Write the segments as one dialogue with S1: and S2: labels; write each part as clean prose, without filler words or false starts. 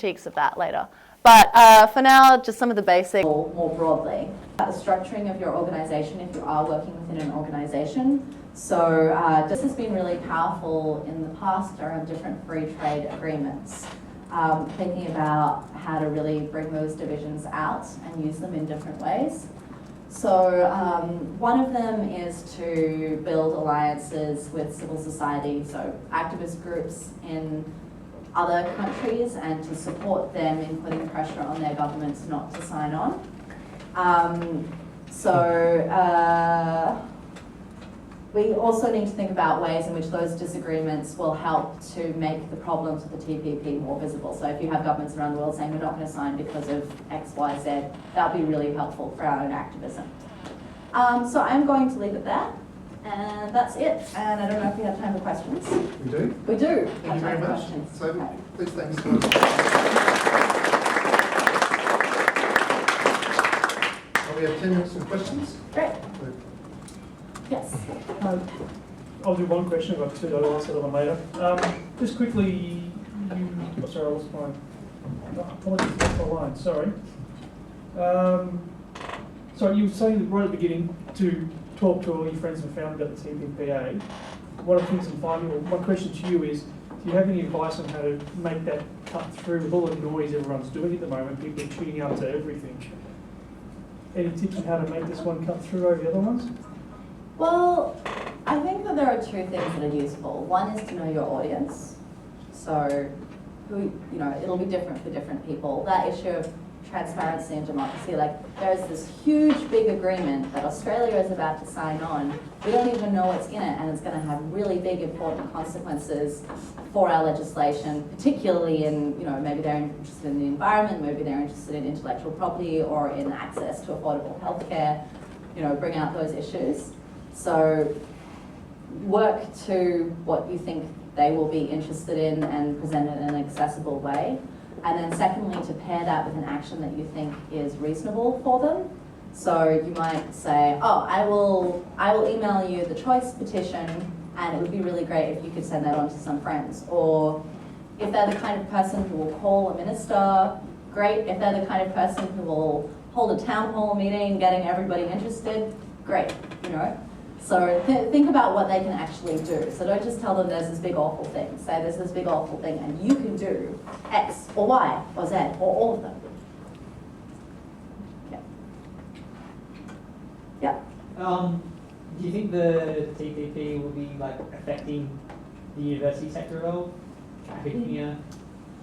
S1: critiques of that later. But for now, just some of the basics.
S2: More broadly, the structuring of your organisation if you are working within an organisation. So this has been really powerful in the past around different free trade agreements. Thinking about how to really bring those divisions out and use them in different ways. So one of them is to build alliances with civil society, so activist groups in other countries, and to support them in putting pressure on their governments not to sign on. We also need to think about ways in which those disagreements will help to make the problems with the TPP more visible. So if you have governments around the world saying we're not going to sign because of X, Y, Z, that would be really helpful for our own activism. So I'm going to leave it there, and that's it. And I don't know if we have time for questions.
S3: We do?
S2: We do.
S3: Thank you very much.
S2: Questions.
S3: So
S2: Okay.
S3: please thanks for we have 10 minutes for questions.
S2: Great. Yes.
S4: I'll do one question. I've got two that I'll answer them later. Just quickly, sorry, I lost my apologies, lost my line. Sorry. So you were saying right at the beginning to talk to all your friends and family about the TPPA. One of the things I'm finding, or my question to you is, do you have any advice on how to make that cut through with all the noise everyone's doing at the moment? People are tuning out to everything. Any tips on how to make this one cut through over the other ones?
S2: Well, I think that there are two things that are useful. One is to know your audience. So, it'll be different for different people. That issue of transparency and democracy, like there's this huge big agreement that Australia is about to sign on. We don't even know what's in it, and it's going to have really big important consequences for our legislation, particularly in, maybe they're interested in the environment, maybe they're interested in intellectual property or in access to affordable healthcare, bring out those issues. So work to what you think they will be interested in and present it in an accessible way. And then secondly, to pair that with an action that you think is reasonable for them. So you might say, oh, I will email you the choice petition, and it would be really great if you could send that on to some friends. Or if they're the kind of person who will call a minister, great. If they're the kind of person who will hold a town hall meeting, getting everybody interested, great, So think about what they can actually do. So don't just tell them there's this big awful thing. Say there's this big awful thing and you can do X or Y or Z or all of them. Yeah.
S5: Do you think the TPP will be affecting the university sector at all?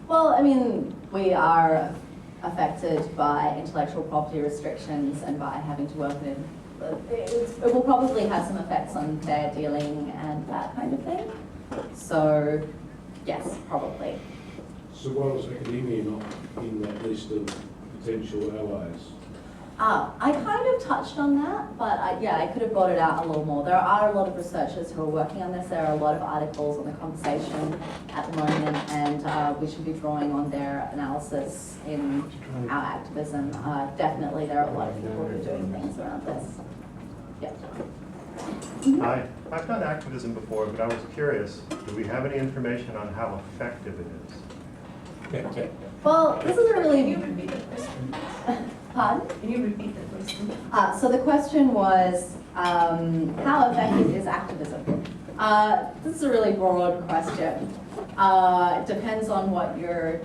S2: Well, I mean, we are affected by intellectual property restrictions and by having to work in it will probably have some effects on fair dealing and that kind of thing. So, yes, probably.
S6: So why was academia not in that list of potential allies?
S2: I kind of touched on that, but I could have brought it out a little more. There are a lot of researchers who are working on this. There are a lot of articles on the conversation at the moment, and we should be drawing on their analysis in our activism. Definitely, there are a lot of people who are doing things around this. Yeah.
S7: Hi, I've done activism before, but I was curious, do we have any information on how effective it is?
S2: Well, this is a really...
S8: Can you repeat the question?
S2: Pardon?
S8: Can you repeat the question?
S2: So the question was, how effective is activism? This is a really broad question. It depends on what you're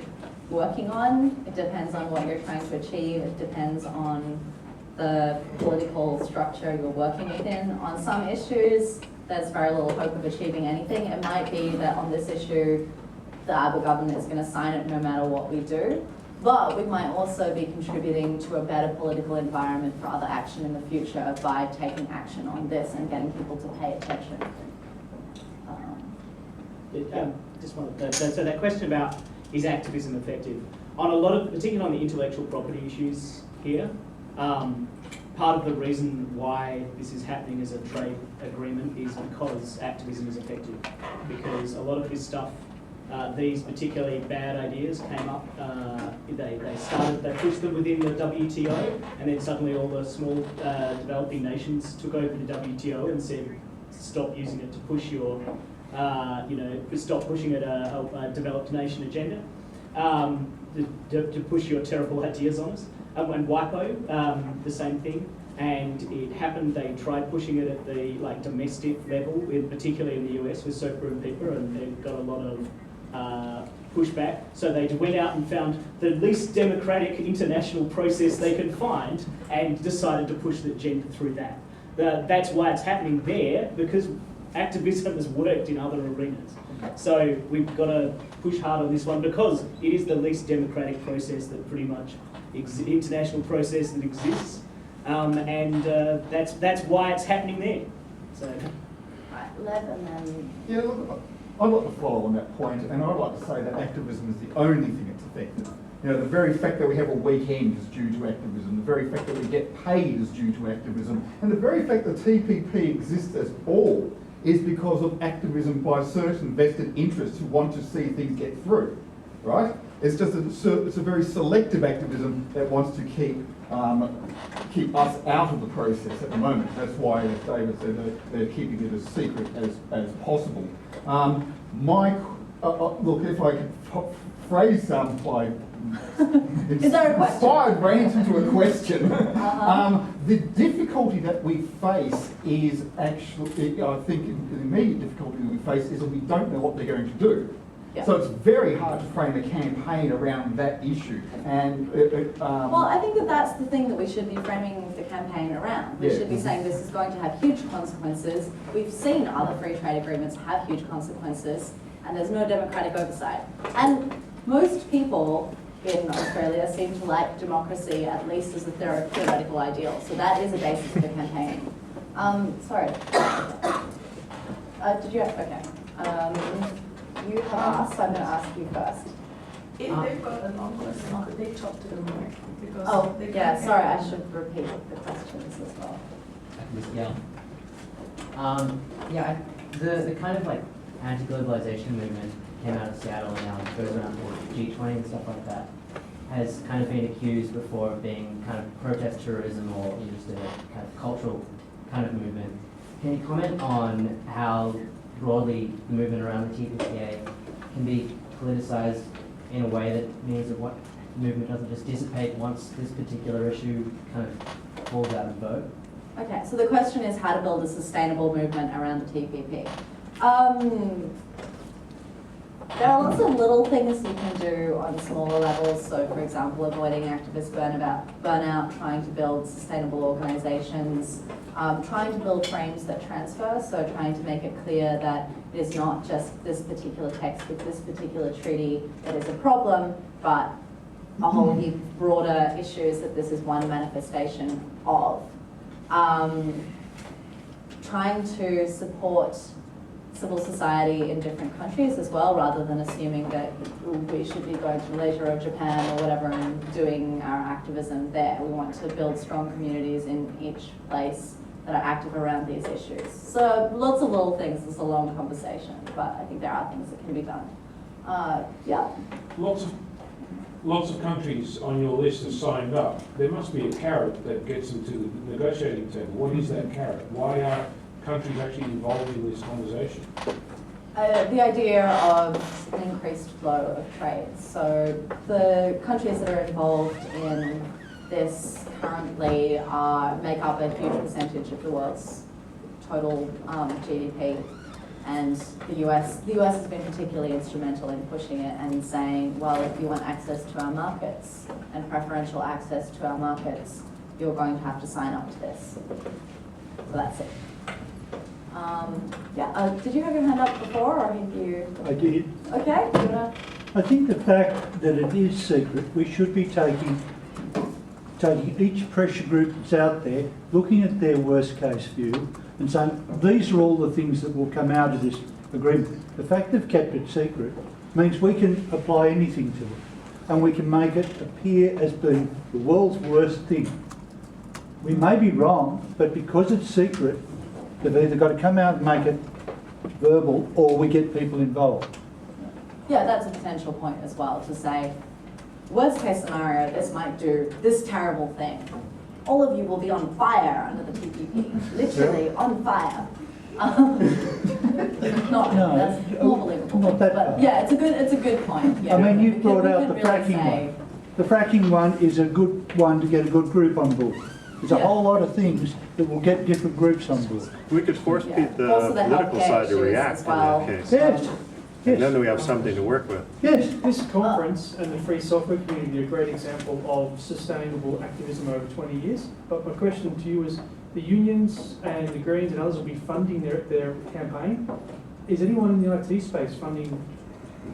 S2: working on. It depends on what you're trying to achieve. It depends on the political structure you're working within. On some issues, there's very little hope of achieving anything. It might be that on this issue, the Abu government is going to sign it no matter what we do. But we might also be contributing to a better political environment for other action in the future by taking action on this and getting people to pay attention.
S5: Just wanted to, so that question about is activism effective? On a lot of, particularly on the intellectual property issues here, part of the reason why this is happening as a trade agreement is because activism is effective. Because a lot of this stuff, these particularly bad ideas came up, they pushed them within the WTO, and then suddenly all the small developing nations took over the WTO and said, stop using it to push your, stop pushing it a developed nation agenda. to push your terrible ideas on us. And WIPO, the same thing. And it happened, they tried pushing it at the domestic level, particularly in the US with SOPA and PIPA, and they got a lot of pushback. So they went out and found the least democratic international process they could find and decided to push the agenda through that. That's why it's happening there, because activism has worked in other arenas. So we've got to push hard on this one because it is the least democratic process that pretty much international process that exists. That's why it's happening there. So,
S2: Right, Lev, and then
S9: Yeah, look, I'd like to follow on that point, and I'd like to say that activism is the only thing that's effective. You know, the very fact that we have a weekend is due to activism, the very fact that we get paid is due to activism, and the very fact that TPP exists at all is because of activism by certain vested interests who want to see things get through, right? It's just it's a very selective activism that wants to keep us out of the process at the moment. That's why, as David said, they're keeping it as secret as possible. Look, if I could phrase my
S2: Is there a question?
S9: inspired rant into a question. The difficulty that we face is actually, I think the immediate difficulty that we face is that we don't know what they're going to do.
S2: Yeah.
S9: So it's very hard to frame a campaign around that issue. And
S2: well, I think that's the thing that we should be framing the campaign around. We should be saying this is going to have huge consequences. We've seen other free trade agreements have huge consequences, and there's no democratic oversight. And most people in Australia seem to like democracy, at least as a theoretical ideal. So that is a basis for campaigning. Sorry. Did you have, okay. You have asked, so I'm going to ask you first.
S8: If they've got a long question, they talk to them more. Because
S2: Oh,
S8: they
S2: yeah,
S8: can't
S2: sorry,
S8: get-
S2: I should repeat the questions as well.
S10: Yeah, the kind of anti-globalization movement came out of Seattle and now it goes around the G20 and stuff like that, has kind of been accused before of being kind of protest tourism or just a kind of cultural kind of movement. Can you comment on how broadly the movement around the TPPA can be politicized in a way that means that what the movement doesn't just dissipate once this particular issue kind of falls out of vote?
S2: Okay, so the question is how to build a sustainable movement around the TPP. There are lots of little things you can do on smaller levels. So, for example, avoiding activist burnout, trying to build sustainable organisations, trying to build frames that transfer. So, trying to make it clear that it is not just this particular text with this particular treaty that is a problem, but a whole heap of broader issues that this is one manifestation of. Trying to support civil society in different countries as well, rather than assuming that we should be going to Malaysia or Japan or whatever and doing our activism there. We want to build strong communities in each place that are active around these issues. So lots of little things. It's a long conversation, but I think there are things that can be done. Yeah.
S6: Lots of countries on your list have signed up. There must be a carrot that gets them to the negotiating table. What is that carrot? Why are countries actually involved in this conversation?
S2: The idea of an increased flow of trade. So the countries that are involved in this currently make up a huge percentage of the world's total GDP. And the US has been particularly instrumental in pushing it and saying, well, if you want access to our markets and preferential access to our markets, you're going to have to sign up to this. So that's it. Did you have your hand up before, or have you?
S11: I did.
S2: Okay. You wanna...
S11: I think the fact that it is secret, we should be taking each pressure group that's out there, looking at their worst case view and saying, these are all the things that will come out of this agreement. The fact they've kept it secret means we can apply anything to it and we can make it appear as being the world's worst thing. We may be wrong, but because it's secret, they've either got to come out and make it verbal or we get people involved.
S2: Yeah, that's a potential point as well, to say, worst case scenario, this might do this terrible thing. All of you will be on fire under the TPP, literally on fire. Not,
S11: No,
S2: that's more believable.
S11: not that
S2: But
S11: far.
S2: yeah, it's a good point. Yeah.
S11: I mean, you've
S2: We
S11: brought
S2: could
S11: out the
S2: really
S11: fracking
S2: say-
S11: one. The fracking one is a good one to get a good group on board. There's a
S2: Yeah.
S11: whole lot of things that will get different groups on board.
S7: We could force
S2: Yeah.
S7: the
S2: Also the
S7: political
S2: healthcare
S7: side to
S2: issues
S7: react
S2: as
S7: in
S2: well.
S7: that case.
S11: Yes,
S7: And then
S11: yes,
S7: we have something to work with.
S11: yes.
S4: This conference and the Free Software Community are a great example of sustainable activism over 20 years. But my question to you is, the unions and the Greens and others will be funding their campaign. Is anyone in the IT space funding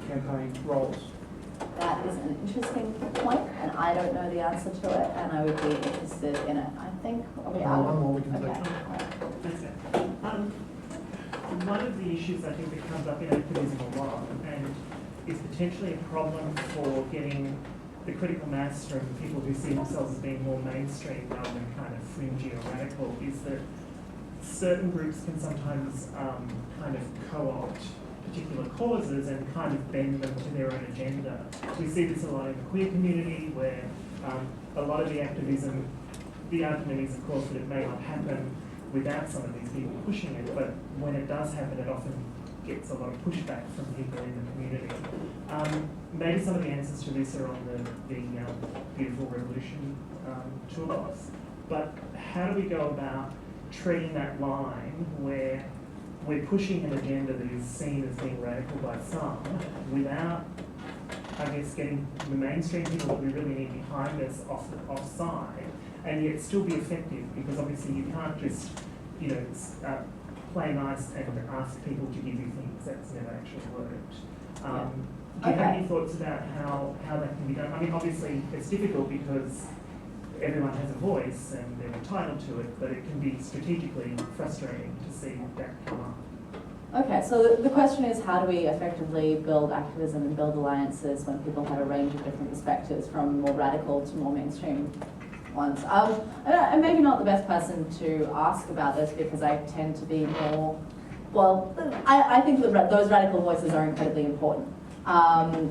S4: campaign roles?
S2: That is an interesting point, and I don't know the answer to it, and I would be interested in it. I think, are we out?
S3: One more we can
S2: Okay.
S3: take.
S12: One of the issues I think that comes up in activism a lot and is potentially a problem for getting the critical mass from people who see themselves as being more mainstream rather than kind of fringy or radical is that certain groups can sometimes kind of co-opt particular causes and kind of bend them to their own agenda. We see this a lot in the queer community where a lot of the activism, the argument is of course that it may not happen without some of these people pushing it, but when it does happen, it often gets a lot of pushback from people in the community. Maybe some of the answers to this are on the Beautiful Revolution toolbox, but how do we go about treading that line where we're pushing an agenda that is seen as being radical by some without, I guess, getting the mainstream people that we really need behind us offside, and yet still be effective, because obviously you can't just, play nice and ask people to give you things. That's never actually worked. Do you have any thoughts about how that can be done? I mean, obviously it's difficult because everyone has a voice and they're entitled to it, but it can be strategically frustrating to see that come up.
S2: Okay, so the question is, how do we effectively build activism and build alliances when people have a range of different perspectives, from more radical to more mainstream ones? I'm maybe not the best person to ask about this because I tend to be more, well, I think that those radical voices are incredibly important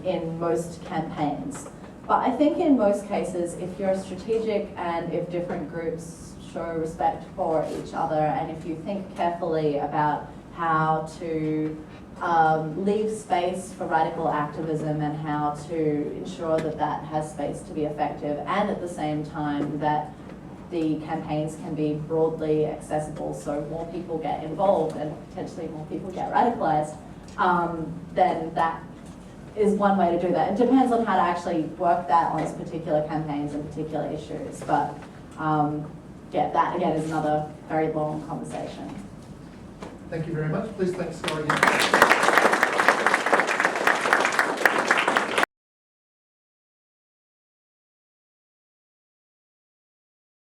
S2: in most campaigns. But I think in most cases, if you're strategic and if different groups show respect for each other, and if you think carefully about how to leave space for radical activism and how to ensure that that has space to be effective, and at the same time that the campaigns can be broadly accessible so more people get involved and potentially more people get radicalized, then that is one way to do that. It depends on how to actually work that on particular campaigns and particular issues. But yeah, that again is another very long conversation.
S3: Thank you very much. Please thank Scott again.